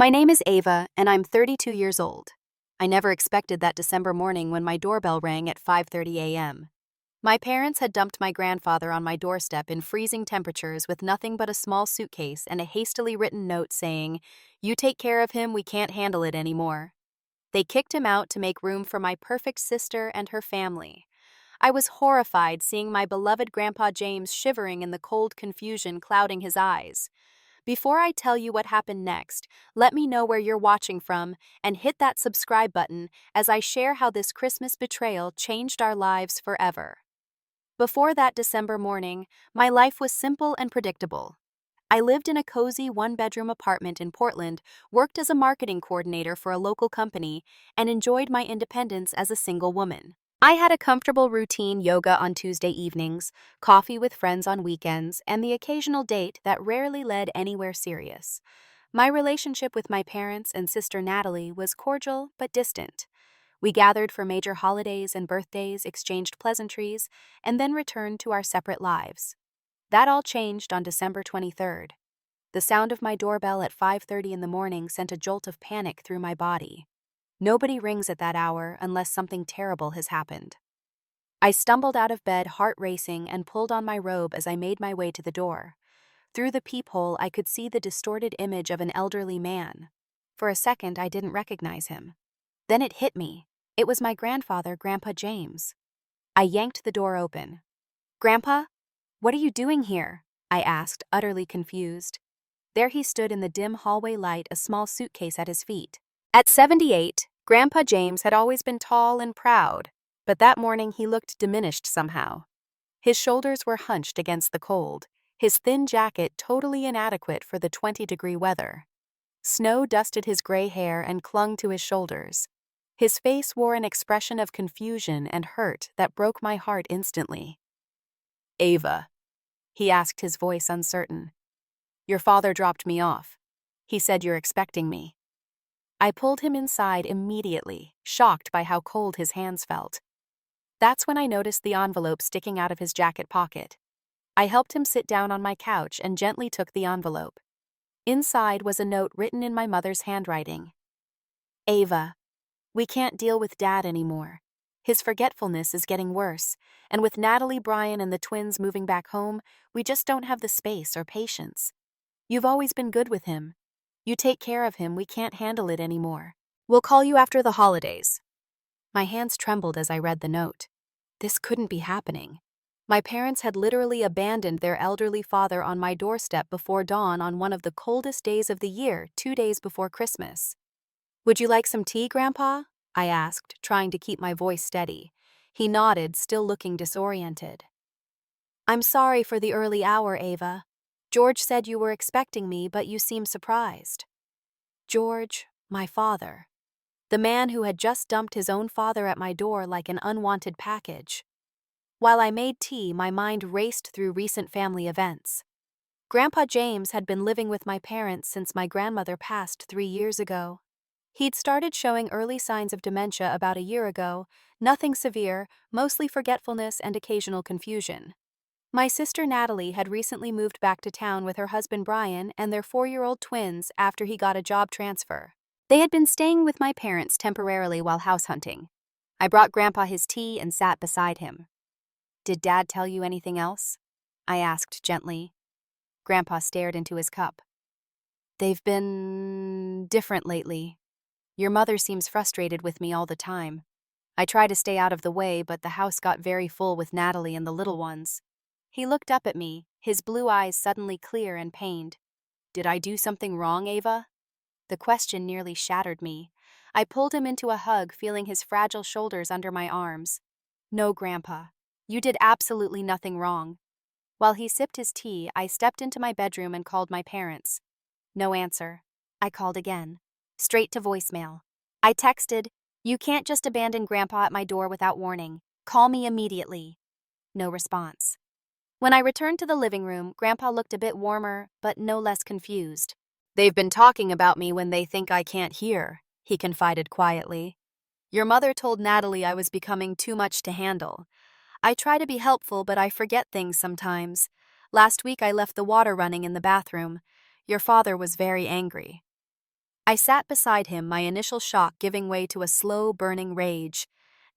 My name is Ava, and I'm 32 years old. I never expected that December morning when my doorbell rang at 5:30 a.m. My parents had dumped my grandfather on my doorstep in freezing temperatures with nothing but a small suitcase and a hastily written note saying, "You take care of him, we can't handle it anymore." They kicked him out to make room for my perfect sister and her family. I was horrified seeing my beloved Grandpa James shivering in the cold confusion clouding his eyes. Before I tell you what happened next, let me know where you're watching from and hit that subscribe button as I share how this Christmas betrayal changed our lives forever. Before that December morning, my life was simple and predictable. I lived in a cozy one-bedroom apartment in Portland, worked as a marketing coordinator for a local company, and enjoyed my independence as a single woman. I had a comfortable routine: yoga on Tuesday evenings, coffee with friends on weekends, and the occasional date that rarely led anywhere serious. My relationship with my parents and sister Natalie was cordial but distant. We gathered for major holidays and birthdays, exchanged pleasantries, and then returned to our separate lives. That all changed on December 23rd. The sound of my doorbell at 5:30 in the morning sent a jolt of panic through my body. Nobody rings at that hour unless something terrible has happened. I stumbled out of bed, heart racing, and pulled on my robe as I made my way to the door. Through the peephole, I could see the distorted image of an elderly man. For a second, I didn't recognize him. Then it hit me. It was my grandfather, Grandpa James. I yanked the door open. "Grandpa, what are you doing here?" I asked, utterly confused. There he stood in the dim hallway light, a small suitcase at his feet. At 78, Grandpa James had always been tall and proud, but that morning he looked diminished somehow. His shoulders were hunched against the cold, his thin jacket totally inadequate for the 20-degree weather. Snow dusted his gray hair and clung to his shoulders. His face wore an expression of confusion and hurt that broke my heart instantly. "Ava," he asked, his voice uncertain. "Your father dropped me off. He said you're expecting me." I pulled him inside immediately, shocked by how cold his hands felt. That's when I noticed the envelope sticking out of his jacket pocket. I helped him sit down on my couch and gently took the envelope. Inside was a note written in my mother's handwriting. "Ava, we can't deal with Dad anymore. His forgetfulness is getting worse, and with Natalie, Brian, and the twins moving back home, we just don't have the space or patience. You've always been good with him. You take care of him, we can't handle it anymore. We'll call you after the holidays." My hands trembled as I read the note. This couldn't be happening. My parents had literally abandoned their elderly father on my doorstep before dawn on one of the coldest days of the year, 2 days before Christmas. "Would you like some tea, Grandpa?" I asked, trying to keep my voice steady. He nodded, still looking disoriented. "I'm sorry for the early hour, Ava. George said you were expecting me, but you seem surprised." George, my father. The man who had just dumped his own father at my door like an unwanted package. While I made tea, my mind raced through recent family events. Grandpa James had been living with my parents since my grandmother passed 3 years ago. He'd started showing early signs of dementia about a year ago, nothing severe, mostly forgetfulness and occasional confusion. My sister Natalie had recently moved back to town with her husband Brian and their 4-year-old twins after he got a job transfer. They had been staying with my parents temporarily while house hunting. I brought Grandpa his tea and sat beside him. "Did Dad tell you anything else?" I asked gently. Grandpa stared into his cup. "They've been different lately. Your mother seems frustrated with me all the time. I try to stay out of the way, but the house got very full with Natalie and the little ones." He looked up at me, his blue eyes suddenly clear and pained. "Did I do something wrong, Ava?" The question nearly shattered me. I pulled him into a hug, feeling his fragile shoulders under my arms. "No, Grandpa. You did absolutely nothing wrong." While he sipped his tea, I stepped into my bedroom and called my parents. No answer. I called again. Straight to voicemail. I texted, "You can't just abandon Grandpa at my door without warning. Call me immediately." No response. When I returned to the living room, Grandpa looked a bit warmer, but no less confused. "They've been talking about me when they think I can't hear," he confided quietly. "Your mother told Natalie I was becoming too much to handle. I try to be helpful, but I forget things sometimes. Last week I left the water running in the bathroom. Your father was very angry." I sat beside him, my initial shock giving way to a slow, burning rage.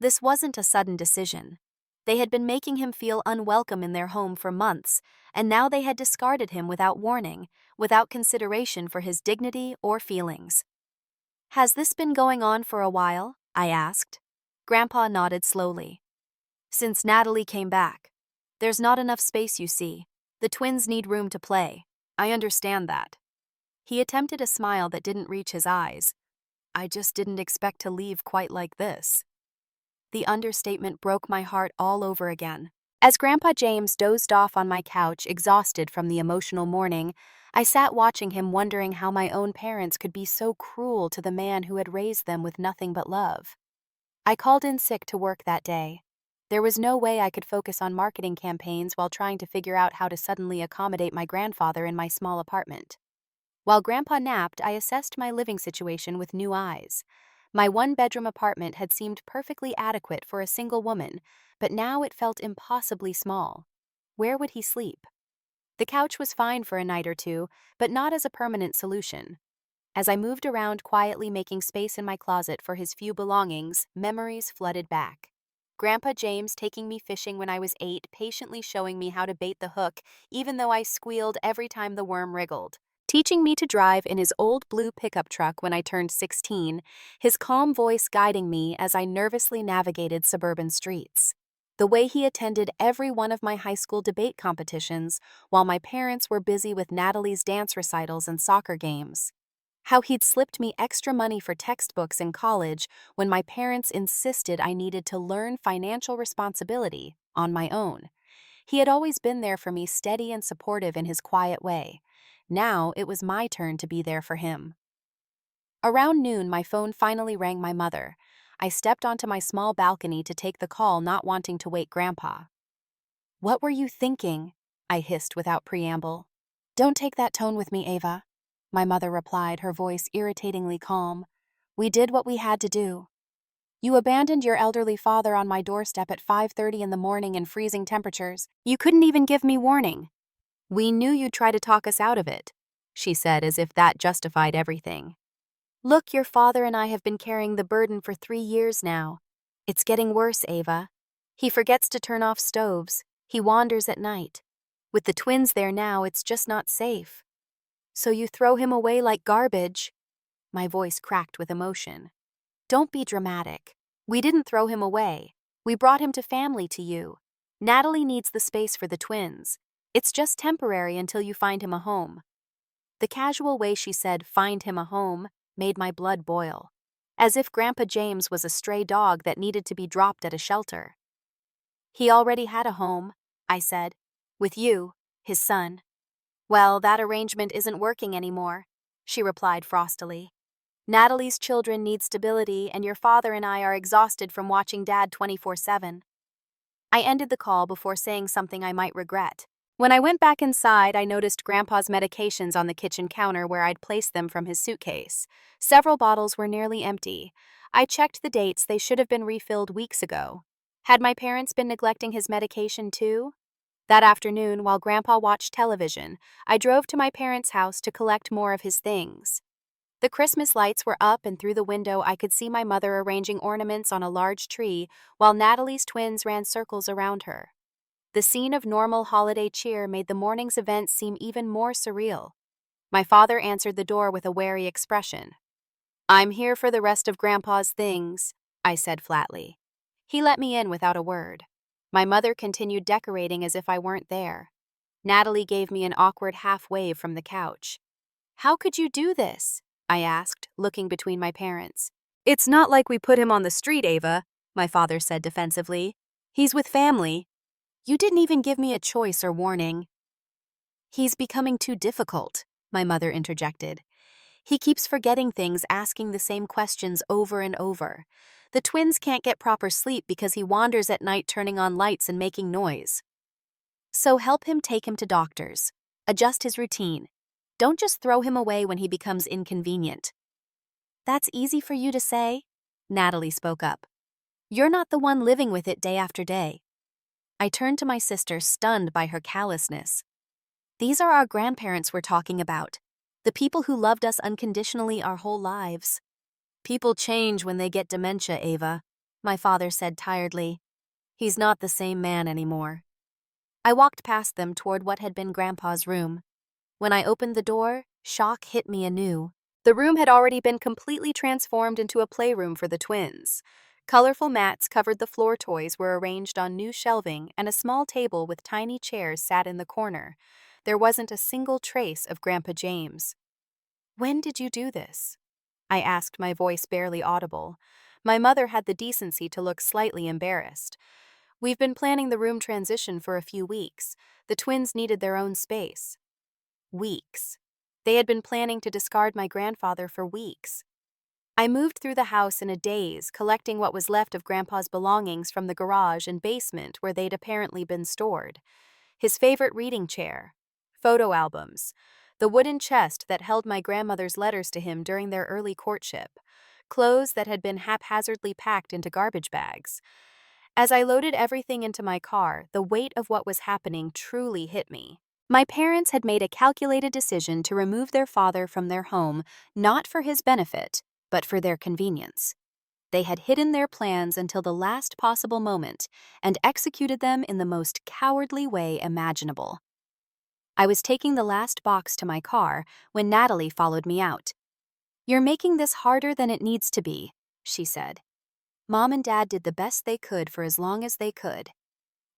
This wasn't a sudden decision. They had been making him feel unwelcome in their home for months, and now they had discarded him without warning, without consideration for his dignity or feelings. "Has this been going on for a while?" I asked. Grandpa nodded slowly. "Since Natalie came back. There's not enough space, you see. The twins need room to play. I understand that." He attempted a smile that didn't reach his eyes. "I just didn't expect to leave quite like this." The understatement broke my heart all over again. As Grandpa James dozed off on my couch, exhausted from the emotional morning, I sat watching him, wondering how my own parents could be so cruel to the man who had raised them with nothing but love. I called in sick to work that day. There was no way I could focus on marketing campaigns while trying to figure out how to suddenly accommodate my grandfather in my small apartment. While Grandpa napped, I assessed my living situation with new eyes. My one-bedroom apartment had seemed perfectly adequate for a single woman, but now it felt impossibly small. Where would he sleep? The couch was fine for a night or two, but not as a permanent solution. As I moved around, quietly making space in my closet for his few belongings, memories flooded back. Grandpa James taking me fishing when I was 8, patiently showing me how to bait the hook, even though I squealed every time the worm wriggled. Teaching me to drive in his old blue pickup truck when I turned 16, his calm voice guiding me as I nervously navigated suburban streets. The way he attended every one of my high school debate competitions while my parents were busy with Natalie's dance recitals and soccer games. How he'd slipped me extra money for textbooks in college when my parents insisted I needed to learn financial responsibility on my own. He had always been there for me, steady and supportive in his quiet way. Now it was my turn to be there for him. Around noon, my phone finally rang my mother. I stepped onto my small balcony to take the call, not wanting to wake Grandpa. "What were you thinking?" I hissed without preamble. "Don't take that tone with me, Ava," my mother replied, her voice irritatingly calm. "We did what we had to do. You abandoned your elderly father on my doorstep at 5:30 in the morning in freezing temperatures. You couldn't even give me warning. We knew you'd try to talk us out of it," she said, as if that justified everything. "Look, your father and I have been carrying the burden for 3 years now. It's getting worse, Ava. He forgets to turn off stoves. He wanders at night. With the twins there now, it's just not safe. So you throw him away like garbage." My voice cracked with emotion. "Don't be dramatic. We didn't throw him away. We brought him to family, to you. Natalie needs the space for the twins. It's just temporary until you find him a home." The casual way she said "find him a home" made my blood boil, as if Grandpa James was a stray dog that needed to be dropped at a shelter. "He already had a home," I said, "with you, his son." "Well, that arrangement isn't working anymore," she replied frostily. "Natalie's children need stability, and your father and I are exhausted from watching Dad 24/7. I ended the call before saying something I might regret. When I went back inside, I noticed Grandpa's medications on the kitchen counter where I'd placed them from his suitcase. Several bottles were nearly empty. I checked the dates; they should have been refilled weeks ago. Had my parents been neglecting his medication too? That afternoon, while Grandpa watched television, I drove to my parents' house to collect more of his things. The Christmas lights were up, and through the window I could see my mother arranging ornaments on a large tree while Natalie's twins ran circles around her. The scene of normal holiday cheer made the morning's event seem even more surreal. My father answered the door with a wary expression. "I'm here for the rest of Grandpa's things," I said flatly. He let me in without a word. My mother continued decorating as if I weren't there. Natalie gave me an awkward half-wave from the couch. "How could you do this?" I asked, looking between my parents. "It's not like we put him on the street, Ava," my father said defensively. "He's with family. You didn't even give me a choice or warning." "He's becoming too difficult," my mother interjected. "He keeps forgetting things, asking the same questions over and over. The twins can't get proper sleep because he wanders at night, turning on lights and making noise. So help him take him to doctors. Adjust his routine. Don't just throw him away when he becomes inconvenient." "That's easy for you to say," Natalie spoke up. "You're not the one living with it day after day." I turned to my sister, stunned by her callousness. "These are our grandparents we're talking about. The people who loved us unconditionally our whole lives. People change when they get dementia, Ava, my father said tiredly. He's not the same man anymore. I walked past them toward what had been Grandpa's room. When I opened the door, shock hit me anew. The room had already been completely transformed into a playroom for the twins. Colorful mats covered the floor, toys were arranged on new shelving, and a small table with tiny chairs sat in the corner. There wasn't a single trace of Grandpa James. "When did you do this?" I asked, my voice barely audible. My mother had the decency to look slightly embarrassed. "We've been planning the room transition for a few weeks. The twins needed their own space." Weeks. They had been planning to discard my grandfather for weeks. I moved through the house in a daze, collecting what was left of Grandpa's belongings from the garage and basement where they'd apparently been stored. His favorite reading chair, photo albums, the wooden chest that held my grandmother's letters to him during their early courtship, clothes that had been haphazardly packed into garbage bags. As I loaded everything into my car, the weight of what was happening truly hit me. My parents had made a calculated decision to remove their father from their home, not for his benefit, but for their convenience. They had hidden their plans until the last possible moment and executed them in the most cowardly way imaginable. I was taking the last box to my car when Natalie followed me out. "You're making this harder than it needs to be," she said. "Mom and Dad did the best they could for as long as they could."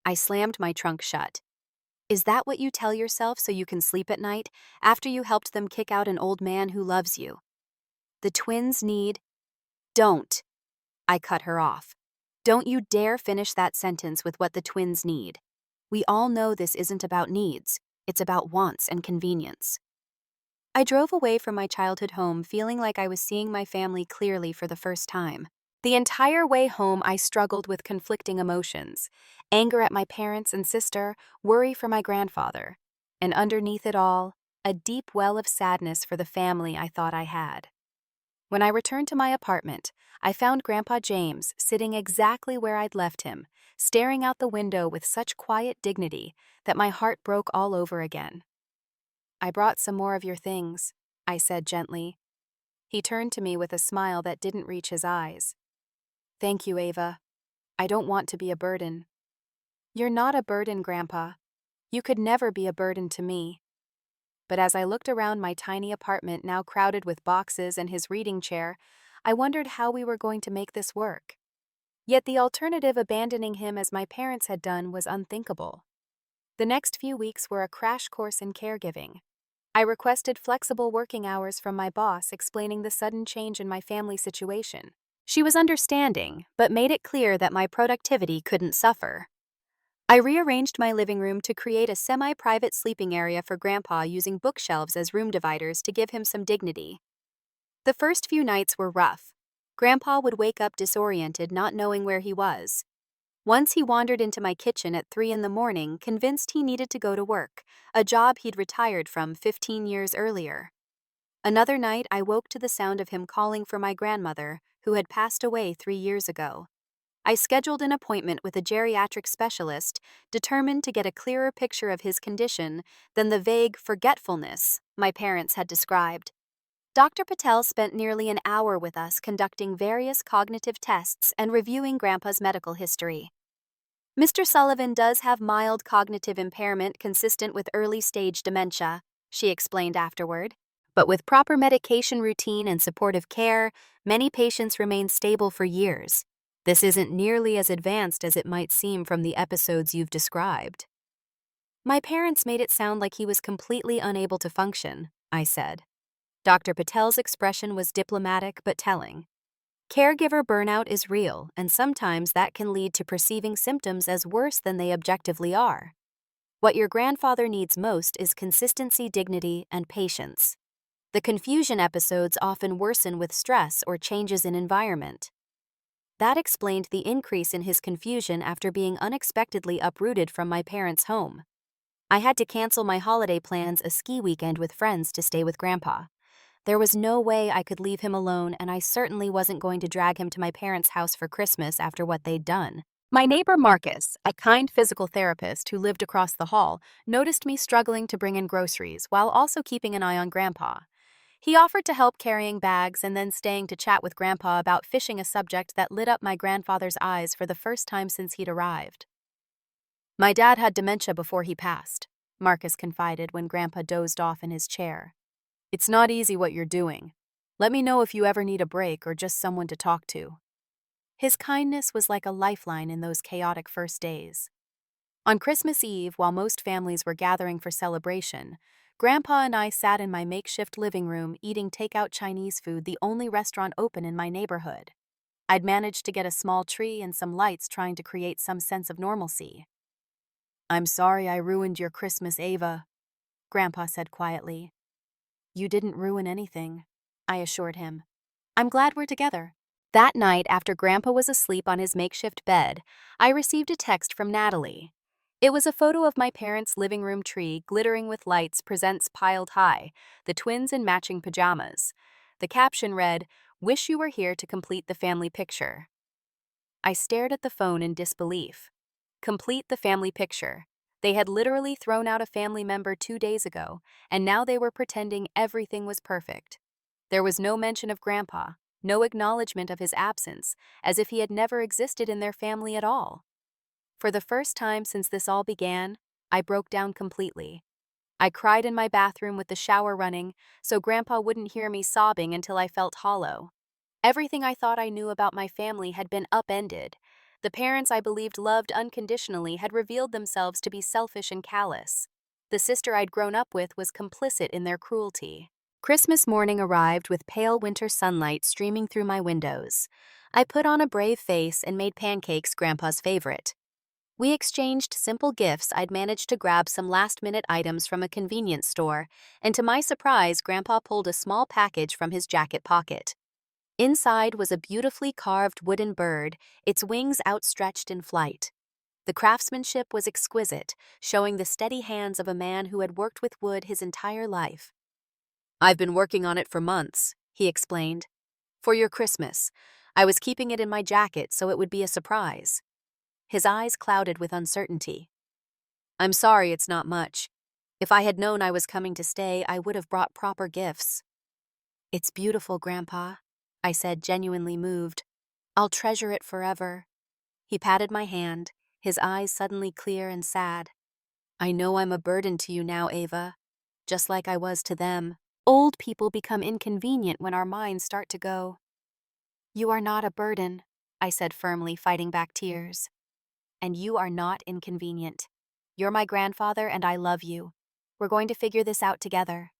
I slammed my trunk shut. "Is that what you tell yourself so you can sleep at night, after you helped them kick out an old man who loves you? The twins need—" "Don't." I cut her off. "Don't you dare finish that sentence with what the twins need. We all know this isn't about needs, it's about wants and convenience." I drove away from my childhood home feeling like I was seeing my family clearly for the first time. The entire way home I struggled with conflicting emotions: anger at my parents and sister, worry for my grandfather, and underneath it all, a deep well of sadness for the family I thought I had. When I returned to my apartment, I found Grandpa James sitting exactly where I'd left him, staring out the window with such quiet dignity that my heart broke all over again. "I brought some more of your things," I said gently. He turned to me with a smile that didn't reach his eyes. "Thank you, Ava. I don't want to be a burden." "You're not a burden, Grandpa. You could never be a burden to me." But as I looked around my tiny apartment now crowded with boxes and his reading chair, I wondered how we were going to make this work. Yet the alternative, abandoning him as my parents had done, was unthinkable. The next few weeks were a crash course in caregiving. I requested flexible working hours from my boss, explaining the sudden change in my family situation. She was understanding, but made it clear that my productivity couldn't suffer. I rearranged my living room to create a semi-private sleeping area for Grandpa, using bookshelves as room dividers to give him some dignity. The first few nights were rough. Grandpa would wake up disoriented, not knowing where he was. Once he wandered into my kitchen at 3 a.m, convinced he needed to go to work, a job he'd retired from 15 years earlier. Another night, I woke to the sound of him calling for my grandmother, who had passed away 3 years ago. I scheduled an appointment with a geriatric specialist, determined to get a clearer picture of his condition than the vague forgetfulness my parents had described. Dr. Patel spent nearly an hour with us, conducting various cognitive tests and reviewing Grandpa's medical history. "Mr. Sullivan does have mild cognitive impairment consistent with early-stage dementia," she explained afterward. "But with proper medication routine and supportive care, many patients remain stable for years. This isn't nearly as advanced as it might seem from the episodes you've described." "My parents made it sound like he was completely unable to function," I said. Dr. Patel's expression was diplomatic but telling. "Caregiver burnout is real, and sometimes that can lead to perceiving symptoms as worse than they objectively are. What your grandfather needs most is consistency, dignity, and patience. The confusion episodes often worsen with stress or changes in environment." That explained the increase in his confusion after being unexpectedly uprooted from my parents' home. I had to cancel my holiday plans, a ski weekend with friends, to stay with Grandpa. There was no way I could leave him alone, and I certainly wasn't going to drag him to my parents' house for Christmas after what they'd done. My neighbor Marcus, a kind physical therapist who lived across the hall, noticed me struggling to bring in groceries while also keeping an eye on Grandpa. He offered to help carrying bags and then staying to chat with Grandpa about fishing, a subject that lit up my grandfather's eyes for the first time since he'd arrived. My dad had dementia before he passed, Marcus confided when Grandpa dozed off in his chair. It's not easy what you're doing. Let me know if you ever need a break or just someone to talk to. His kindness was like a lifeline in those chaotic first days. On Christmas Eve, while most families were gathering for celebration, Grandpa and I sat in my makeshift living room eating takeout Chinese food, the only restaurant open in my neighborhood. I'd managed to get a small tree and some lights, trying to create some sense of normalcy. I'm sorry I ruined your Christmas, Ava, Grandpa said quietly. You didn't ruin anything, I assured him. I'm glad we're together. That night, after Grandpa was asleep on his makeshift bed, I received a text from Natalie. It was a photo of my parents' living room tree glittering with lights, presents piled high, the twins in matching pajamas. The caption read, "Wish you were here to complete the family picture." I stared at the phone in disbelief. Complete the family picture. They had literally thrown out a family member 2 days ago, and now they were pretending everything was perfect. There was no mention of Grandpa, no acknowledgement of his absence, as if he had never existed in their family at all. For the first time since this all began, I broke down completely. I cried in my bathroom with the shower running, so Grandpa wouldn't hear me sobbing until I felt hollow. Everything I thought I knew about my family had been upended. The parents I believed loved unconditionally had revealed themselves to be selfish and callous. The sister I'd grown up with was complicit in their cruelty. Christmas morning arrived with pale winter sunlight streaming through my windows. I put on a brave face and made pancakes, Grandpa's favorite. We exchanged simple gifts. I'd managed to grab some last-minute items from a convenience store, and to my surprise, Grandpa pulled a small package from his jacket pocket. Inside was a beautifully carved wooden bird, its wings outstretched in flight. The craftsmanship was exquisite, showing the steady hands of a man who had worked with wood his entire life. I've been working on it for months, he explained. For your Christmas. I was keeping it in my jacket so it would be a surprise. His eyes clouded with uncertainty. I'm sorry it's not much. If I had known I was coming to stay, I would have brought proper gifts. It's beautiful, Grandpa, I said, genuinely moved. I'll treasure it forever. He patted my hand, his eyes suddenly clear and sad. I know I'm a burden to you now, Ava, just like I was to them. Old people become inconvenient when our minds start to go. You are not a burden, I said firmly, fighting back tears. And you are not inconvenient. You're my grandfather and I love you. We're going to figure this out together.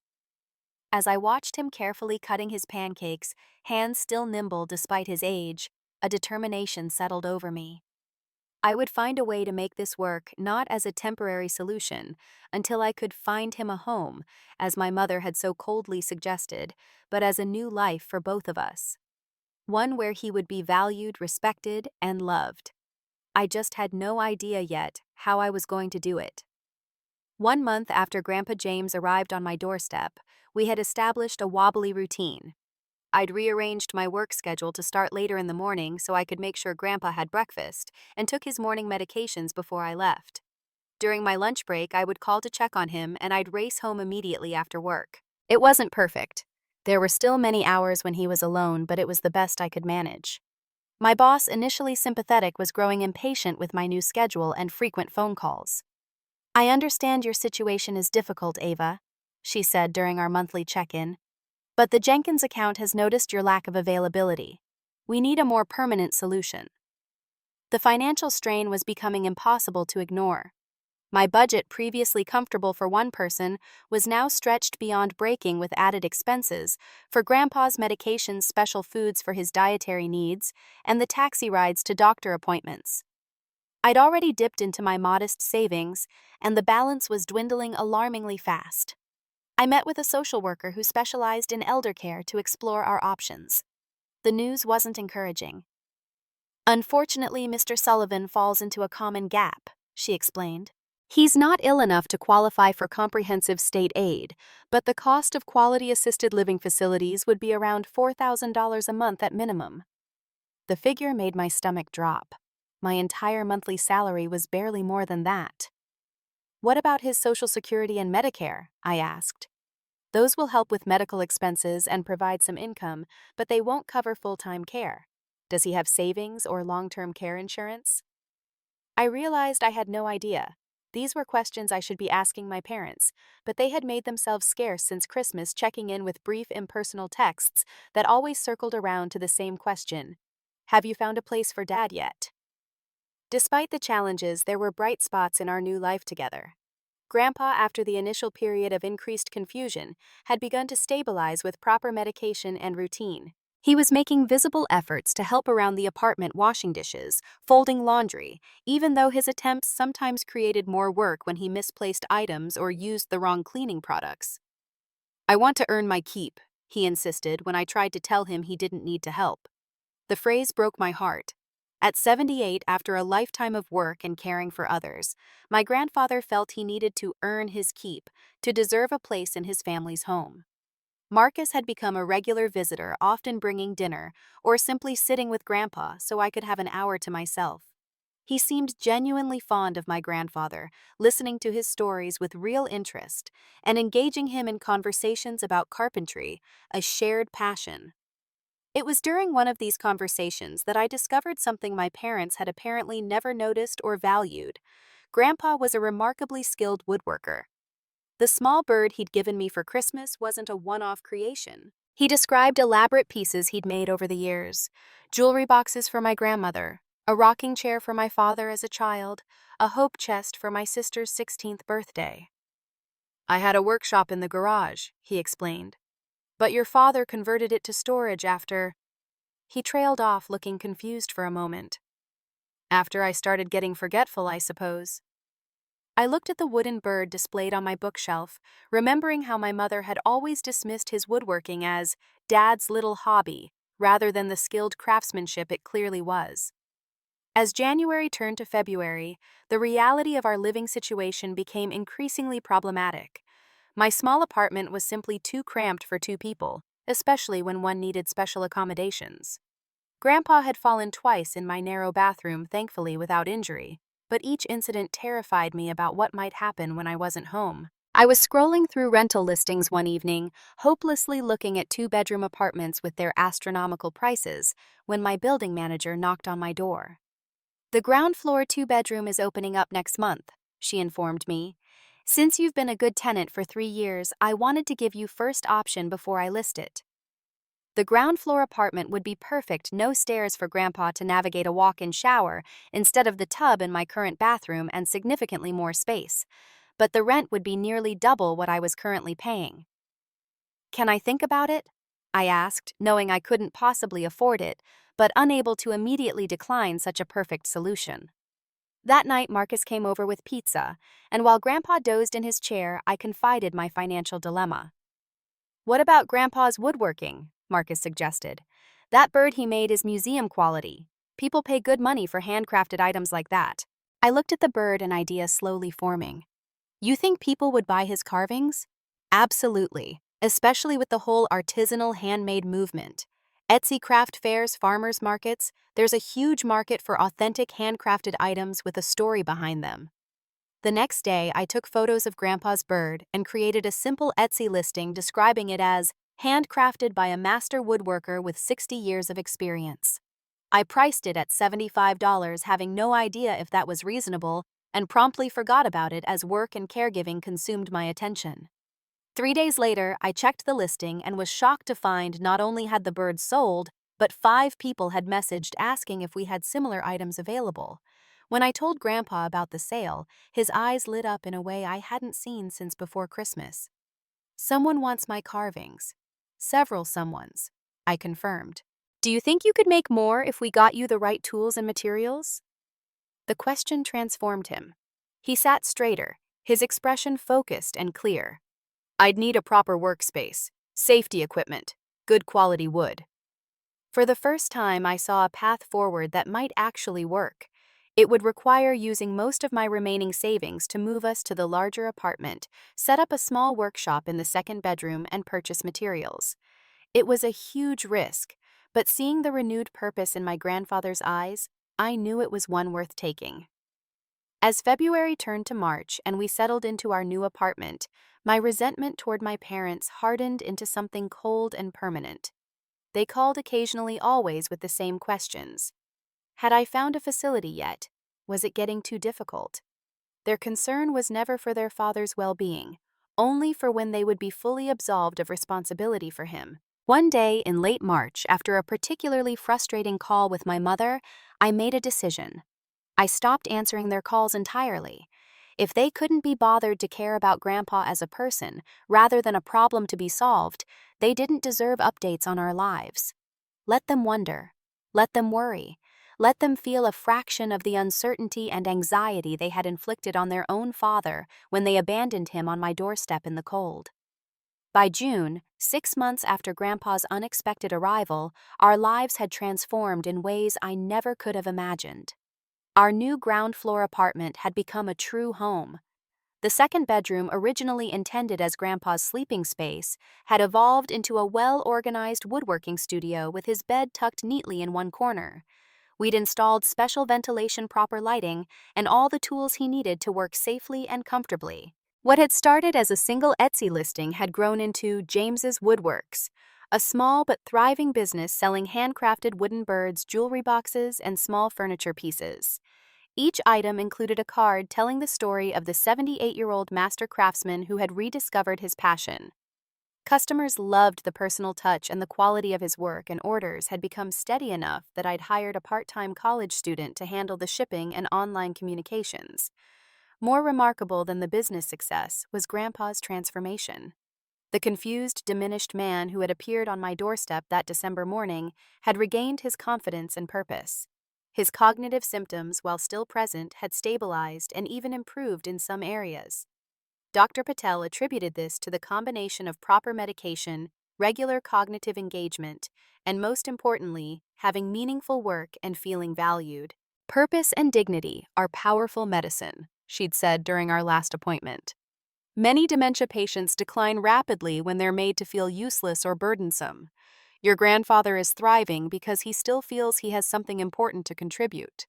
As I watched him carefully cutting his pancakes, hands still nimble despite his age, a determination settled over me. I would find a way to make this work, not as a temporary solution, until I could find him a home, as my mother had so coldly suggested, but as a new life for both of us. One where he would be valued, respected, and loved. I just had no idea yet how I was going to do it. 1 month after Grandpa James arrived on my doorstep, we had established a wobbly routine. I'd rearranged my work schedule to start later in the morning so I could make sure Grandpa had breakfast and took his morning medications before I left. During my lunch break, I would call to check on him, and I'd race home immediately after work. It wasn't perfect. There were still many hours when he was alone, but it was the best I could manage. My boss, initially sympathetic, was growing impatient with my new schedule and frequent phone calls. I understand your situation is difficult, Ava, she said during our monthly check-in, but the Jenkins account has noticed your lack of availability. We need a more permanent solution. The financial strain was becoming impossible to ignore. My budget, previously comfortable for one person, was now stretched beyond breaking with added expenses for Grandpa's medications, special foods for his dietary needs, and the taxi rides to doctor appointments. I'd already dipped into my modest savings, and the balance was dwindling alarmingly fast. I met with a social worker who specialized in elder care to explore our options. The news wasn't encouraging. Unfortunately, Mr. Sullivan falls into a common gap, she explained. He's not ill enough to qualify for comprehensive state aid, but the cost of quality assisted living facilities would be around $4,000 a month at minimum. The figure made my stomach drop. My entire monthly salary was barely more than that. What about his Social Security and Medicare? I asked. Those will help with medical expenses and provide some income, but they won't cover full-time care. Does he have savings or long-term care insurance? I realized I had no idea. These were questions I should be asking my parents, but they had made themselves scarce since Christmas, checking in with brief impersonal texts that always circled around to the same question: have you found a place for Dad yet? Despite the challenges, there were bright spots in our new life together. Grandpa, after the initial period of increased confusion, had begun to stabilize with proper medication and routine. He was making visible efforts to help around the apartment, washing dishes, folding laundry, even though his attempts sometimes created more work when he misplaced items or used the wrong cleaning products. "I want to earn my keep," he insisted when I tried to tell him he didn't need to help. The phrase broke my heart. At 78, after a lifetime of work and caring for others, my grandfather felt he needed to earn his keep to deserve a place in his family's home. Marcus had become a regular visitor, often bringing dinner or simply sitting with Grandpa so I could have an hour to myself. He seemed genuinely fond of my grandfather, listening to his stories with real interest and engaging him in conversations about carpentry, a shared passion. It was during one of these conversations that I discovered something my parents had apparently never noticed or valued. Grandpa was a remarkably skilled woodworker. The small bird he'd given me for Christmas wasn't a one-off creation. He described elaborate pieces he'd made over the years: jewelry boxes for my grandmother, a rocking chair for my father as a child, a hope chest for my sister's 16th birthday. "I had a workshop in the garage," he explained, "but your father converted it to storage after—" He trailed off, looking confused for a moment. "After I started getting forgetful, I suppose." I looked at the wooden bird displayed on my bookshelf, remembering how my mother had always dismissed his woodworking as Dad's little hobby, rather than the skilled craftsmanship it clearly was. As January turned to February, the reality of our living situation became increasingly problematic. My small apartment was simply too cramped for two people, especially when one needed special accommodations. Grandpa had fallen twice in my narrow bathroom, thankfully without injury, but each incident terrified me about what might happen when I wasn't home. I was scrolling through rental listings one evening, hopelessly looking at two-bedroom apartments with their astronomical prices, when my building manager knocked on my door. "The ground floor two-bedroom is opening up next month," she informed me. "Since you've been a good tenant for 3 years, I wanted to give you first option before I list it." The ground floor apartment would be perfect, no stairs for Grandpa to navigate, a walk-in shower instead of the tub in my current bathroom, and significantly more space. But the rent would be nearly double what I was currently paying. "Can I think about it?" I asked, knowing I couldn't possibly afford it, but unable to immediately decline such a perfect solution. That night, Marcus came over with pizza, and while Grandpa dozed in his chair, I confided my financial dilemma. "What about Grandpa's woodworking?" Marcus suggested. "That bird he made is museum quality. People pay good money for handcrafted items like that." I looked at the bird, an idea slowly forming. "You think people would buy his carvings?" "Absolutely, especially with the whole artisanal handmade movement. Etsy craft fairs, farmers markets, there's a huge market for authentic handcrafted items with a story behind them." The next day, I took photos of Grandpa's bird and created a simple Etsy listing describing it as handcrafted by a master woodworker with 60 years of experience. I priced it at $75, having no idea if that was reasonable, and promptly forgot about it as work and caregiving consumed my attention. 3 days later, I checked the listing and was shocked to find not only had the bird sold, but 5 people had messaged asking if we had similar items available. When I told Grandpa about the sale, his eyes lit up in a way I hadn't seen since before Christmas. "Someone wants my carvings." "Several someones," I confirmed. "Do you think you could make more if we got you the right tools and materials?" The question transformed him. He sat straighter, his expression focused and clear. "I'd need a proper workspace, safety equipment, good quality wood." For the first time, I saw a path forward that might actually work. It would require using most of my remaining savings to move us to the larger apartment, set up a small workshop in the second bedroom, and purchase materials. It was a huge risk, but seeing the renewed purpose in my grandfather's eyes, I knew it was one worth taking. As February turned to March and we settled into our new apartment, my resentment toward my parents hardened into something cold and permanent. They called occasionally, always with the same questions. Had I found a facility yet? Was it getting too difficult? Their concern was never for their father's well-being, only for when they would be fully absolved of responsibility for him. One day in late March, after a particularly frustrating call with my mother, I made a decision. I stopped answering their calls entirely. If they couldn't be bothered to care about Grandpa as a person, rather than a problem to be solved, they didn't deserve updates on our lives. Let them wonder. Let them worry. Let them feel a fraction of the uncertainty and anxiety they had inflicted on their own father when they abandoned him on my doorstep in the cold. By June, 6 months after Grandpa's unexpected arrival, our lives had transformed in ways I never could have imagined. Our new ground floor apartment had become a true home. The second bedroom, originally intended as Grandpa's sleeping space, had evolved into a well-organized woodworking studio with his bed tucked neatly in one corner. We'd installed special ventilation, proper lighting, and all the tools he needed to work safely and comfortably. What had started as a single Etsy listing had grown into James's Woodworks, a small but thriving business selling handcrafted wooden birds, jewelry boxes, and small furniture pieces. Each item included a card telling the story of the 78-year-old master craftsman who had rediscovered his passion. Customers loved the personal touch, and the quality of his work and orders had become steady enough that I'd hired a part-time college student to handle the shipping and online communications. More remarkable than the business success was Grandpa's transformation. The confused, diminished man who had appeared on my doorstep that December morning had regained his confidence and purpose. His cognitive symptoms, while still present, had stabilized and even improved in some areas. Dr. Patel attributed this to the combination of proper medication, regular cognitive engagement, and most importantly, having meaningful work and feeling valued. "Purpose and dignity are powerful medicine," she'd said during our last appointment. "Many dementia patients decline rapidly when they're made to feel useless or burdensome. Your grandfather is thriving because he still feels he has something important to contribute."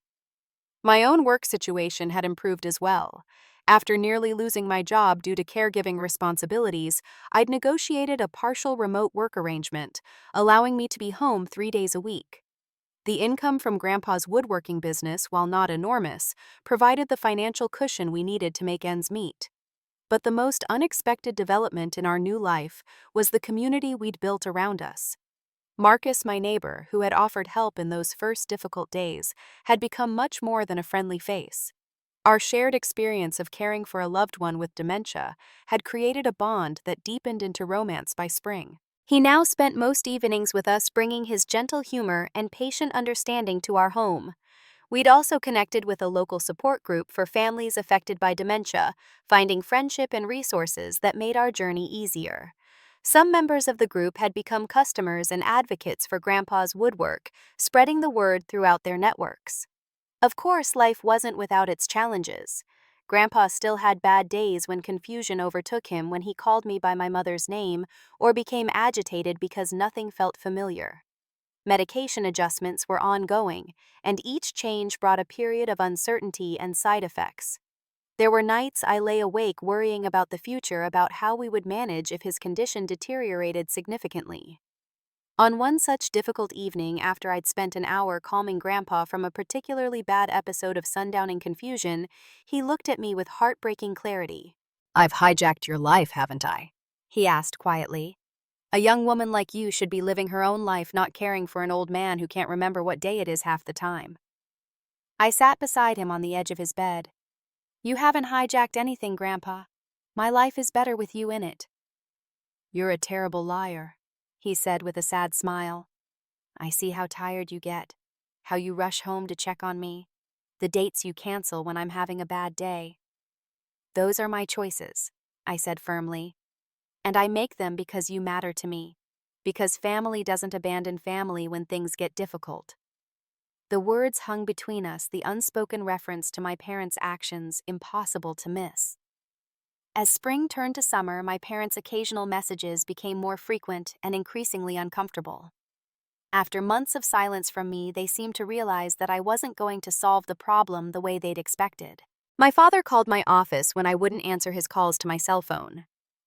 My own work situation had improved as well. After nearly losing my job due to caregiving responsibilities, I'd negotiated a partial remote work arrangement, allowing me to be home 3 days a week. The income from Grandpa's woodworking business, while not enormous, provided the financial cushion we needed to make ends meet. But the most unexpected development in our new life was the community we'd built around us. Marcus, my neighbor, who had offered help in those first difficult days, had become much more than a friendly face. Our shared experience of caring for a loved one with dementia had created a bond that deepened into romance by spring. He now spent most evenings with us, bringing his gentle humor and patient understanding to our home. We'd also connected with a local support group for families affected by dementia, finding friendship and resources that made our journey easier. Some members of the group had become customers and advocates for Grandpa's woodwork, spreading the word throughout their networks. Of course, life wasn't without its challenges. Grandpa still had bad days when confusion overtook him when he called me by my mother's name or became agitated because nothing felt familiar. Medication adjustments were ongoing, and each change brought a period of uncertainty and side effects. There were nights I lay awake worrying about the future, about how we would manage if his condition deteriorated significantly. On one such difficult evening, after I'd spent an hour calming Grandpa from a particularly bad episode of sundowning confusion, he looked at me with heartbreaking clarity. "I've hijacked your life, haven't I?" he asked quietly. "A young woman like you should be living her own life, not caring for an old man who can't remember what day it is half the time." I sat beside him on the edge of his bed. "You haven't hijacked anything, Grandpa. My life is better with you in it." "You're a terrible liar," he said with a sad smile. "I see how tired you get, how you rush home to check on me, the dates you cancel when I'm having a bad day." "Those are my choices," I said firmly. "And I make them because you matter to me, because family doesn't abandon family when things get difficult." The words hung between us, the unspoken reference to my parents' actions impossible to miss. As spring turned to summer, my parents' occasional messages became more frequent and increasingly uncomfortable. After months of silence from me, they seemed to realize that I wasn't going to solve the problem the way they'd expected. My father called my office when I wouldn't answer his calls to my cell phone.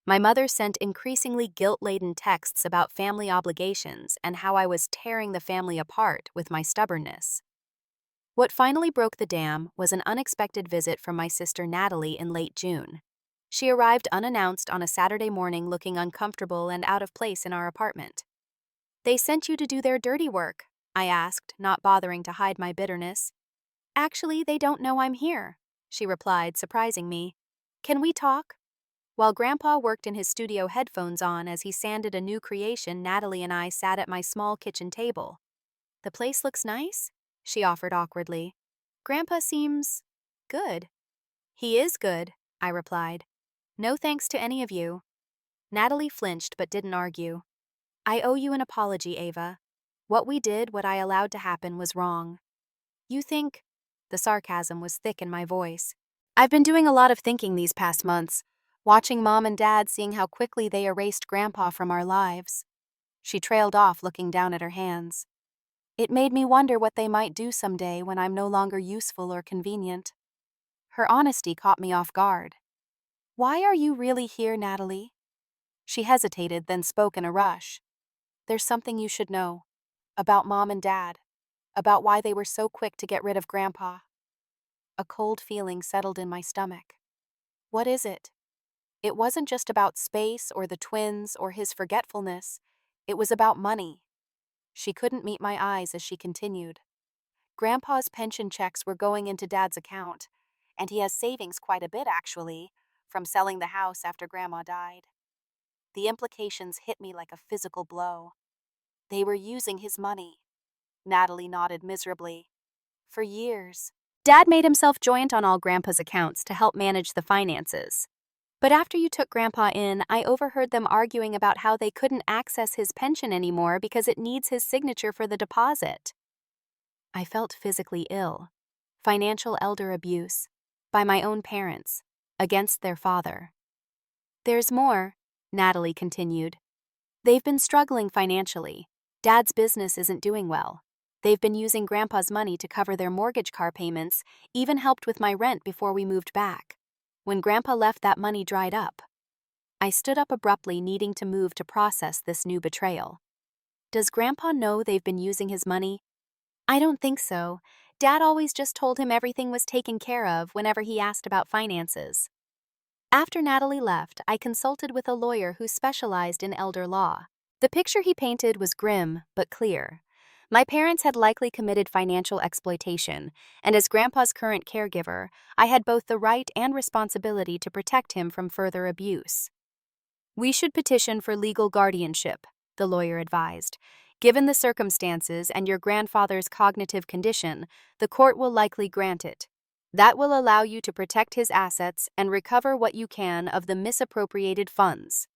My mother sent increasingly guilt-laden texts about family obligations and how I was tearing the family apart with my stubbornness. What finally broke the dam was an unexpected visit from my sister Natalie in late June. She arrived unannounced on a Saturday morning looking uncomfortable and out of place in our apartment. "They sent you to do their dirty work," I asked, not bothering to hide my bitterness. "Actually, they don't know I'm here," she replied, surprising me. "Can we talk?" While Grandpa worked in his studio headphones on as he sanded a new creation, Natalie and I sat at my small kitchen table. "The place looks nice," she offered awkwardly. "Grandpa seems good." "He is good," I replied. "No thanks to any of you." Natalie flinched but didn't argue. "I owe you an apology, Ava. What we did, what I allowed to happen, was wrong." "You think?" The sarcasm was thick in my voice. "I've been doing a lot of thinking these past months, watching Mom and Dad, seeing how quickly they erased Grandpa from our lives." She trailed off, looking down at her hands. "It made me wonder what they might do someday when I'm no longer useful or convenient." Her honesty caught me off guard. "Why are you really here, Natalie?" She hesitated, then spoke in a rush. "There's something you should know. About Mom and Dad. About why they were so quick to get rid of Grandpa." A cold feeling settled in my stomach. "What is it?" It wasn't just about space or the twins or his forgetfulness. It was about money. She couldn't meet my eyes as she continued. "Grandpa's pension checks were going into Dad's account, and he has savings, quite a bit actually, from selling the house after Grandma died." The implications hit me like a physical blow. They were using his money. Natalie nodded miserably. "For years. Dad made himself joint on all Grandpa's accounts to help manage the finances. But after you took Grandpa in, I overheard them arguing about how they couldn't access his pension anymore because it needs his signature for the deposit." I felt physically ill. Financial elder abuse. By my own parents. Against their father. "There's more," Natalie continued. "They've been struggling financially. Dad's business isn't doing well. They've been using Grandpa's money to cover their mortgage car payments, even helped with my rent before we moved back. When Grandpa left, that money dried up." I stood up abruptly, needing to move to process this new betrayal. "Does Grandpa know they've been using his money?" "I don't think so. Dad always just told him everything was taken care of whenever he asked about finances." After Natalie left, I consulted with a lawyer who specialized in elder law. The picture he painted was grim but clear. My parents had likely committed financial exploitation, and as Grandpa's current caregiver, I had both the right and responsibility to protect him from further abuse. "We should petition for legal guardianship," the lawyer advised. "Given the circumstances and your grandfather's cognitive condition, the court will likely grant it. That will allow you to protect his assets and recover what you can of the misappropriated funds."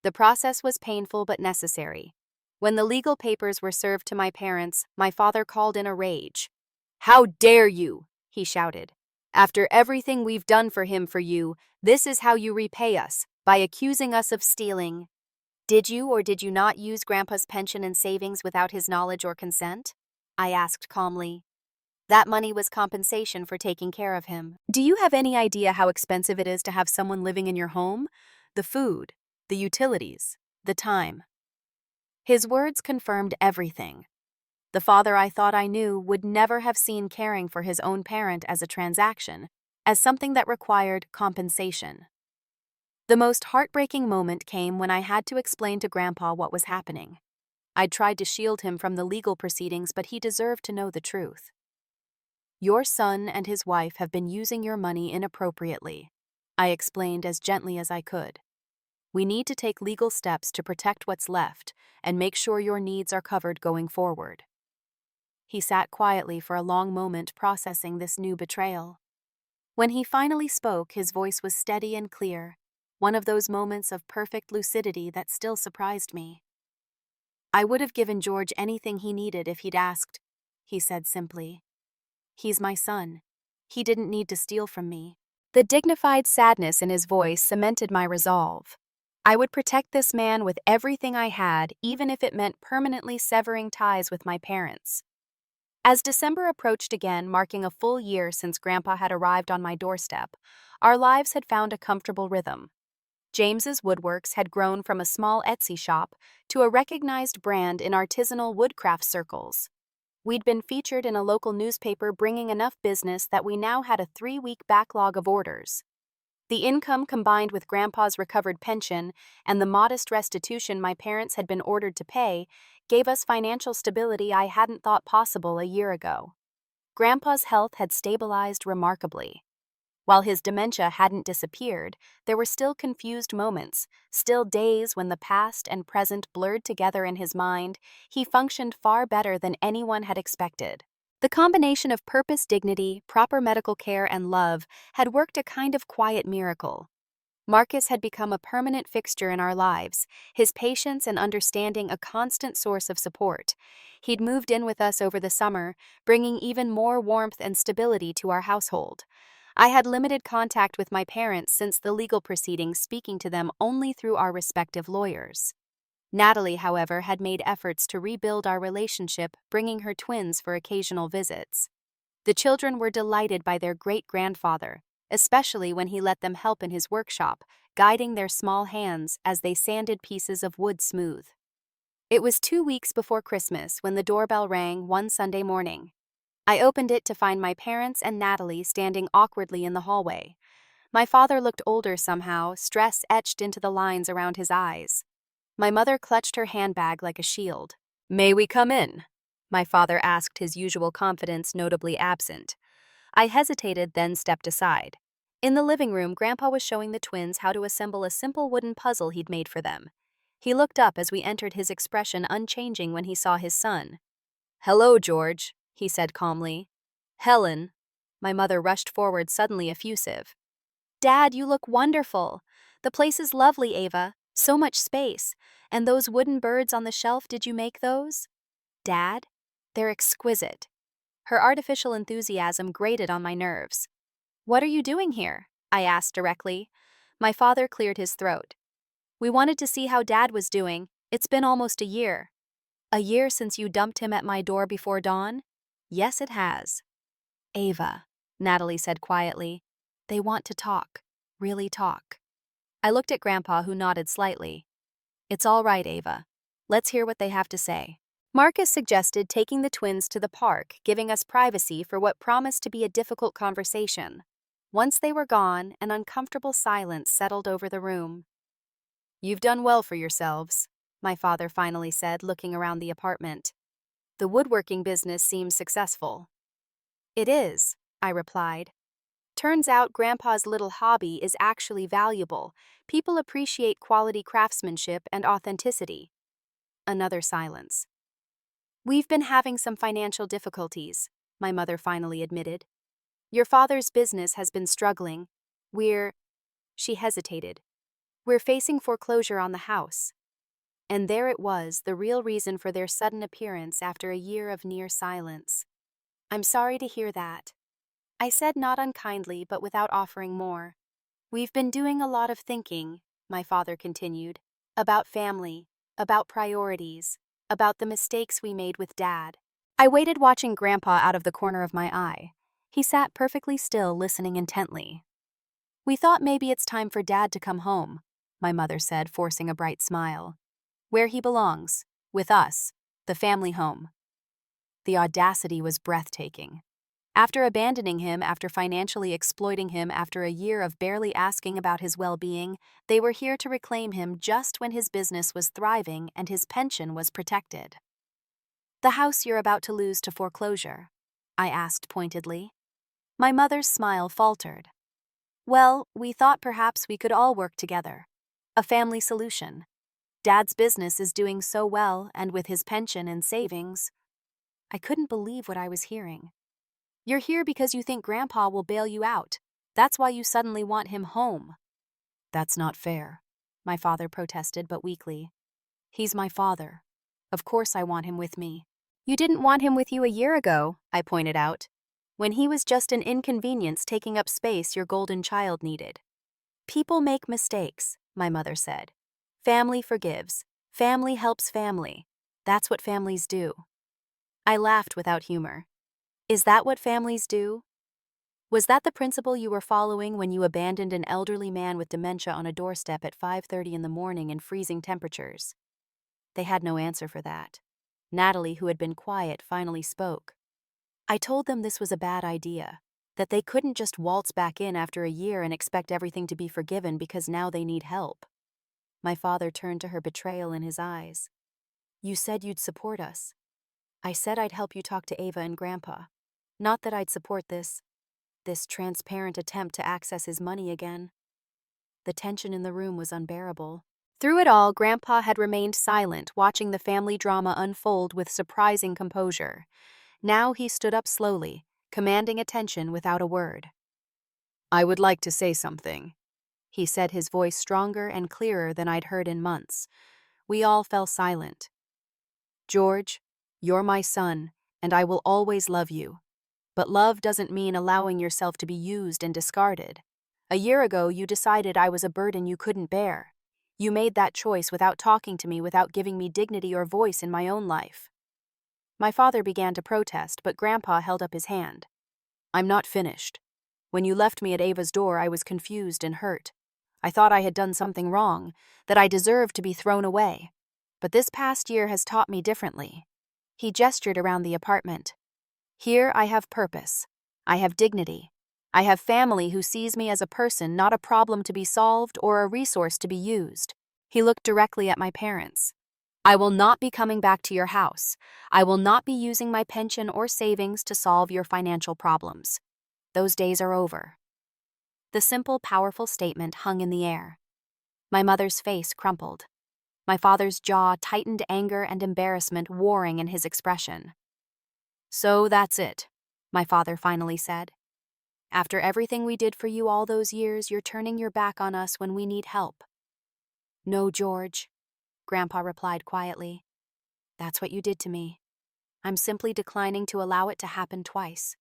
The process was painful but necessary. When the legal papers were served to my parents, my father called in a rage. "How dare you!" he shouted. "After everything we've done for him, for you, this is how you repay us, by accusing us of stealing." "Did you or did you not use Grandpa's pension and savings without his knowledge or consent?" I asked calmly. "That money was compensation for taking care of him. Do you have any idea how expensive it is to have someone living in your home? The food, the utilities, the time." His words confirmed everything. The father I thought I knew would never have seen caring for his own parent as a transaction, as something that required compensation. The most heartbreaking moment came when I had to explain to Grandpa what was happening. I'd tried to shield him from the legal proceedings, but he deserved to know the truth. "Your son and his wife have been using your money inappropriately," I explained as gently as I could. "We need to take legal steps to protect what's left and make sure your needs are covered going forward." He sat quietly for a long moment, processing this new betrayal. When he finally spoke, his voice was steady and clear, one of those moments of perfect lucidity that still surprised me. "I would have given George anything he needed if he'd asked," he said simply. "He's my son. He didn't need to steal from me." The dignified sadness in his voice cemented my resolve. I would protect this man with everything I had, even if it meant permanently severing ties with my parents. As December approached again, marking a full year since Grandpa had arrived on my doorstep, our lives had found a comfortable rhythm. James's Woodworks had grown from a small Etsy shop to a recognized brand in artisanal woodcraft circles. We'd been featured in a local newspaper, bringing enough business that we now had a 3-week backlog of orders. The income, combined with Grandpa's recovered pension and the modest restitution my parents had been ordered to pay, gave us financial stability I hadn't thought possible a year ago. Grandpa's health had stabilized remarkably. While his dementia hadn't disappeared, there were still confused moments, still days when the past and present blurred together in his mind. He functioned far better than anyone had expected. The combination of purpose, dignity, proper medical care, and love had worked a kind of quiet miracle. Marcus had become a permanent fixture in our lives, his patience and understanding a constant source of support. He'd moved in with us over the summer, bringing even more warmth and stability to our household. I had limited contact with my parents since the legal proceedings, speaking to them only through our respective lawyers. Natalie, however, had made efforts to rebuild our relationship, bringing her twins for occasional visits. The children were delighted by their great-grandfather, especially when he let them help in his workshop, guiding their small hands as they sanded pieces of wood smooth. It was 2 weeks before Christmas when the doorbell rang one Sunday morning. I opened it to find my parents and Natalie standing awkwardly in the hallway. My father looked older somehow, stress etched into the lines around his eyes. My mother clutched her handbag like a shield. "May we come in?" my father asked, his usual confidence notably absent. I hesitated, then stepped aside. In the living room, Grandpa was showing the twins how to assemble a simple wooden puzzle he'd made for them. He looked up as we entered, his expression unchanging when he saw his son. "Hello, George," he said calmly. "Helen." My mother rushed forward, suddenly effusive. "Dad, you look wonderful. The place is lovely, Ava. So much space. And those wooden birds on the shelf, did you make those?" "Dad? They're exquisite." Her artificial enthusiasm grated on my nerves. "What are you doing here?" I asked directly. My father cleared his throat. "We wanted to see how Dad was doing. It's been almost a year." "A year since you dumped him at my door before dawn?" "Yes, it has." "Ava," Natalie said quietly, "they want to talk. Really talk." I looked at Grandpa, who nodded slightly. "It's all right, Ava. Let's hear what they have to say." Marcus suggested taking the twins to the park, giving us privacy for what promised to be a difficult conversation. Once they were gone, an uncomfortable silence settled over the room. "You've done well for yourselves," my father finally said, looking around the apartment. "The woodworking business seems successful." "It is," I replied. "Turns out Grandpa's little hobby is actually valuable. People appreciate quality craftsmanship and authenticity." Another silence. "We've been having some financial difficulties," my mother finally admitted. "Your father's business has been struggling. She hesitated. "We're facing foreclosure on the house." And there it was, the real reason for their sudden appearance after a year of near silence. "I'm sorry to hear that," I said, not unkindly but without offering more. "We've been doing a lot of thinking," my father continued, "about family, about priorities, about the mistakes we made with Dad." I waited, watching Grandpa out of the corner of my eye. He sat perfectly still, listening intently. "We thought maybe it's time for Dad to come home," my mother said, forcing a bright smile. "Where he belongs, with us, the family home." The audacity was breathtaking. After abandoning him, after financially exploiting him, after a year of barely asking about his well-being, they were here to reclaim him just when his business was thriving and his pension was protected. "The house you're about to lose to foreclosure?" I asked pointedly. My mother's smile faltered. "Well, we thought perhaps we could all work together. A family solution. Dad's business is doing so well, and with his pension and savings..." I couldn't believe what I was hearing. "You're here because you think Grandpa will bail you out. That's why you suddenly want him home." "That's not fair," my father protested, but weakly. "He's my father. Of course I want him with me." "You didn't want him with you a year ago," I pointed out, "when he was just an inconvenience taking up space your golden child needed." "People make mistakes," my mother said. "Family forgives. Family helps family. That's what families do." I laughed without humor. Is that what families do? Was that the principle you were following when you abandoned an elderly man with dementia on a doorstep at 5:30 in the morning in freezing temperatures? They had no answer for that. Natalie, who had been quiet, finally spoke. I told them this was a bad idea, that they couldn't just waltz back in after a year and expect everything to be forgiven because now they need help. My father turned to her, betrayal in his eyes. You said you'd support us. I said I'd help you talk to Ava and Grandpa. Not that I'd support this transparent attempt to access his money again. The tension in the room was unbearable. Through it all, Grandpa had remained silent, watching the family drama unfold with surprising composure. Now he stood up slowly, commanding attention without a word. I would like to say something, he said, his voice stronger and clearer than I'd heard in months. We all fell silent. George, you're my son, and I will always love you. But love doesn't mean allowing yourself to be used and discarded. A year ago, you decided I was a burden you couldn't bear. You made that choice without talking to me, without giving me dignity or voice in my own life. My father began to protest, but Grandpa held up his hand. I'm not finished. When you left me at Ava's door, I was confused and hurt. I thought I had done something wrong, that I deserved to be thrown away. But this past year has taught me differently. He gestured around the apartment. Here I have purpose. I have dignity. I have family who sees me as a person, not a problem to be solved or a resource to be used. He looked directly at my parents. I will not be coming back to your house. I will not be using my pension or savings to solve your financial problems. Those days are over. The simple, powerful statement hung in the air. My mother's face crumpled. My father's jaw tightened, anger and embarrassment warring in his expression. So that's it, my father finally said. After everything we did for you all those years, you're turning your back on us when we need help. No, George, Grandpa replied quietly. That's what you did to me. I'm simply declining to allow it to happen twice.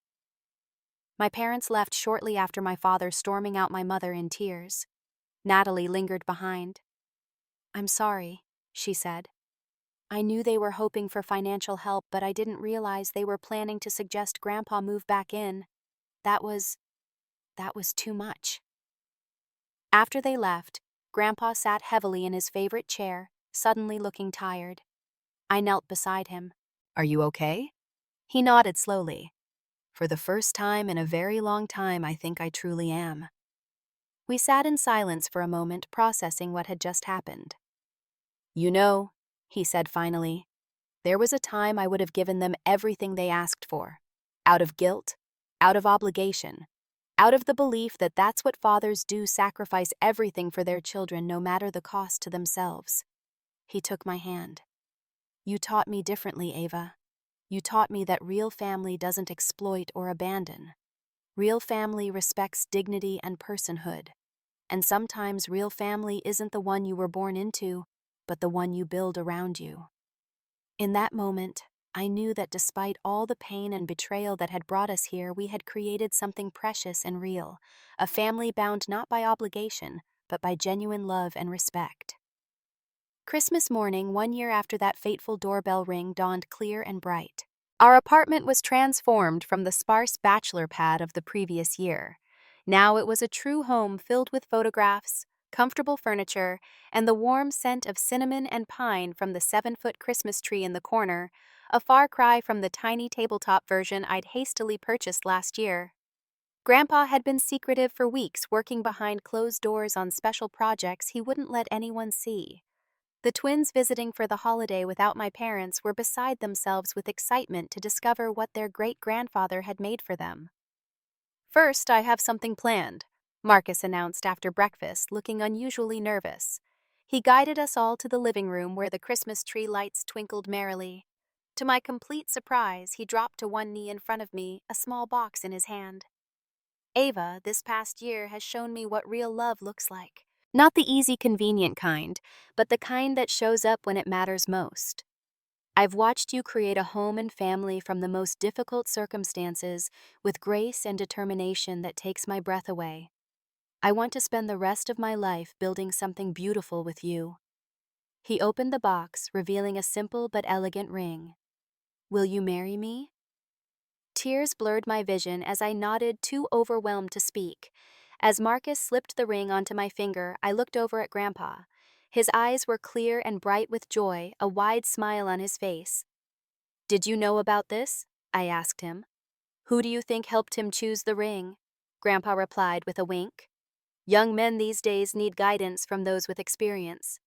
My parents left shortly after my father, storming out, my mother in tears. Natalie lingered behind. I'm sorry, she said. I knew they were hoping for financial help, but I didn't realize they were planning to suggest Grandpa move back in. That was too much. After they left, Grandpa sat heavily in his favorite chair, suddenly looking tired. I knelt beside him. Are you okay? He nodded slowly. For the first time in a very long time, I think I truly am. We sat in silence for a moment, processing what had just happened. You know, he said finally, there was a time I would have given them everything they asked for. Out of guilt, out of obligation, out of the belief that that's what fathers do, sacrifice everything for their children, no matter the cost to themselves. He took my hand. You taught me differently, Ava. You taught me that real family doesn't exploit or abandon. Real family respects dignity and personhood. And sometimes real family isn't the one you were born into, but the one you build around you. In that moment, I knew that despite all the pain and betrayal that had brought us here, we had created something precious and real, a family bound not by obligation, but by genuine love and respect. Christmas morning, 1 year after that fateful doorbell ring, dawned clear and bright. Our apartment was transformed from the sparse bachelor pad of the previous year. Now it was a true home filled with photographs, comfortable furniture, and the warm scent of cinnamon and pine from the 7-foot Christmas tree in the corner, a far cry from the tiny tabletop version I'd hastily purchased last year. Grandpa had been secretive for weeks, working behind closed doors on special projects he wouldn't let anyone see. The twins, visiting for the holiday without my parents, were beside themselves with excitement to discover what their great-grandfather had made for them. First, I have something planned, Marcus announced after breakfast, looking unusually nervous. He guided us all to the living room where the Christmas tree lights twinkled merrily. To my complete surprise, he dropped to one knee in front of me, a small box in his hand. Ava, this past year, has shown me what real love looks like. Not the easy, convenient kind, but the kind that shows up when it matters most. I've watched you create a home and family from the most difficult circumstances with grace and determination that takes my breath away. I want to spend the rest of my life building something beautiful with you. He opened the box, revealing a simple but elegant ring. Will you marry me? Tears blurred my vision as I nodded, too overwhelmed to speak. As Marcus slipped the ring onto my finger, I looked over at Grandpa. His eyes were clear and bright with joy, a wide smile on his face. "Did you know about this?" I asked him. "Who do you think helped him choose the ring?" Grandpa replied with a wink. "Young men these days need guidance from those with experience."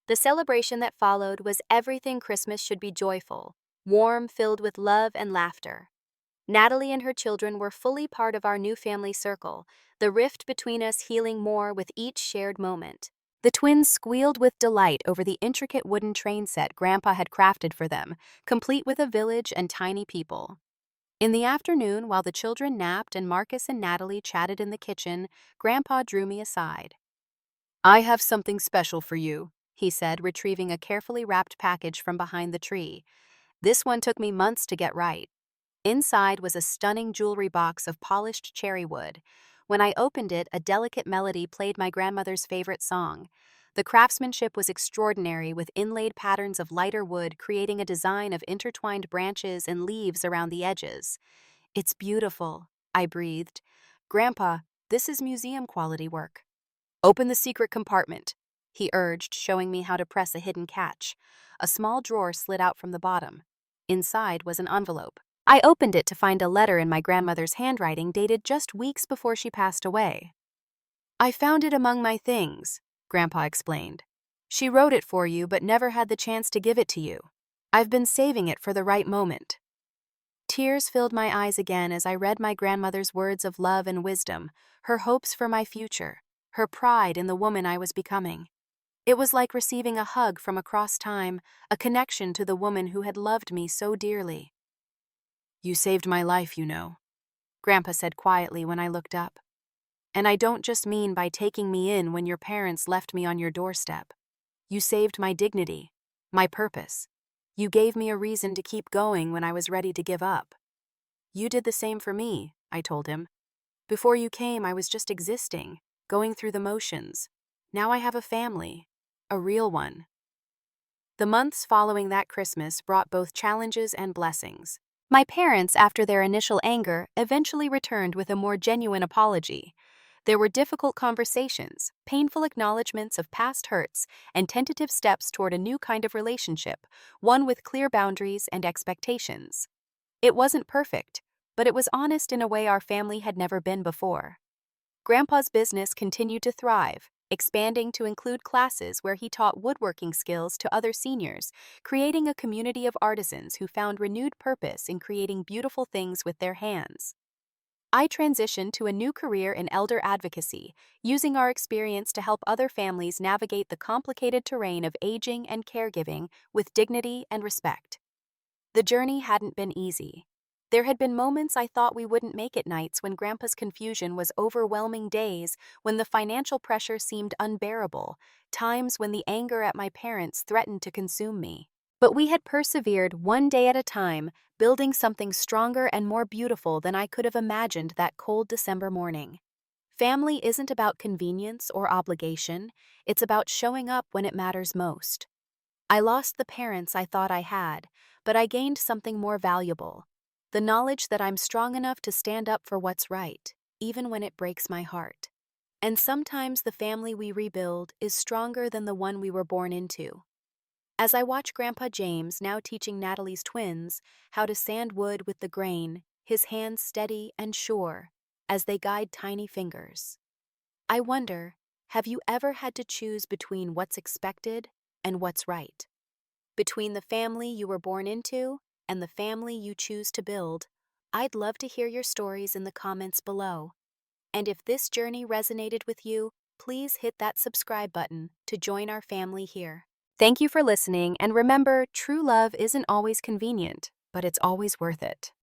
The celebration that followed was everything Christmas should be: joyful, warm, filled with love and laughter. Natalie and her children were fully part of our new family circle, the rift between us healing more with each shared moment. The twins squealed with delight over the intricate wooden train set Grandpa had crafted for them, complete with a village and tiny people. In the afternoon, while the children napped and Marcus and Natalie chatted in the kitchen, Grandpa drew me aside. "I have something special for you," he said, retrieving a carefully wrapped package from behind the tree. This one took me months to get right. Inside was a stunning jewelry box of polished cherry wood. When I opened it, a delicate melody played my grandmother's favorite song. The craftsmanship was extraordinary, with inlaid patterns of lighter wood creating a design of intertwined branches and leaves around the edges. "It's beautiful," I breathed. "Grandpa, this is museum-quality work." "Open the secret compartment," he urged, showing me how to press a hidden catch. A small drawer slid out from the bottom. Inside was an envelope. I opened it to find a letter in my grandmother's handwriting dated just weeks before she passed away. "I found it among my things," Grandpa explained. "She wrote it for you but never had the chance to give it to you. I've been saving it for the right moment." Tears filled my eyes again as I read my grandmother's words of love and wisdom, her hopes for my future, her pride in the woman I was becoming. It was like receiving a hug from across time, a connection to the woman who had loved me so dearly. "You saved my life, you know," Grandpa said quietly when I looked up. "And I don't just mean by taking me in when your parents left me on your doorstep. You saved my dignity, my purpose. You gave me a reason to keep going when I was ready to give up." "You did the same for me," I told him. "Before you came, I was just existing, going through the motions. Now I have a family, a real one." The months following that Christmas brought both challenges and blessings. My parents, after their initial anger, eventually returned with a more genuine apology. There were difficult conversations, painful acknowledgments of past hurts, and tentative steps toward a new kind of relationship, one with clear boundaries and expectations. It wasn't perfect, but it was honest in a way our family had never been before. Grandpa's business continued to thrive, expanding to include classes where he taught woodworking skills to other seniors, creating a community of artisans who found renewed purpose in creating beautiful things with their hands. I transitioned to a new career in elder advocacy, using our experience to help other families navigate the complicated terrain of aging and caregiving with dignity and respect. The journey hadn't been easy. There had been moments I thought we wouldn't make it, nights when Grandpa's confusion was overwhelming, days when the financial pressure seemed unbearable, times when the anger at my parents threatened to consume me. But we had persevered one day at a time, building something stronger and more beautiful than I could have imagined that cold December morning. Family isn't about convenience or obligation, it's about showing up when it matters most. I lost the parents I thought I had, but I gained something more valuable: the knowledge that I'm strong enough to stand up for what's right, even when it breaks my heart. And sometimes the family we rebuild is stronger than the one we were born into. As I watch Grandpa James now teaching Natalie's twins how to sand wood with the grain, his hands steady and sure as they guide tiny fingers, I wonder, have you ever had to choose between what's expected and what's right? Between the family you were born into and the family you choose to build? I'd love to hear your stories in the comments below. And if this journey resonated with you, please hit that subscribe button to join our family here. Thank you for listening, and remember, true love isn't always convenient, but it's always worth it.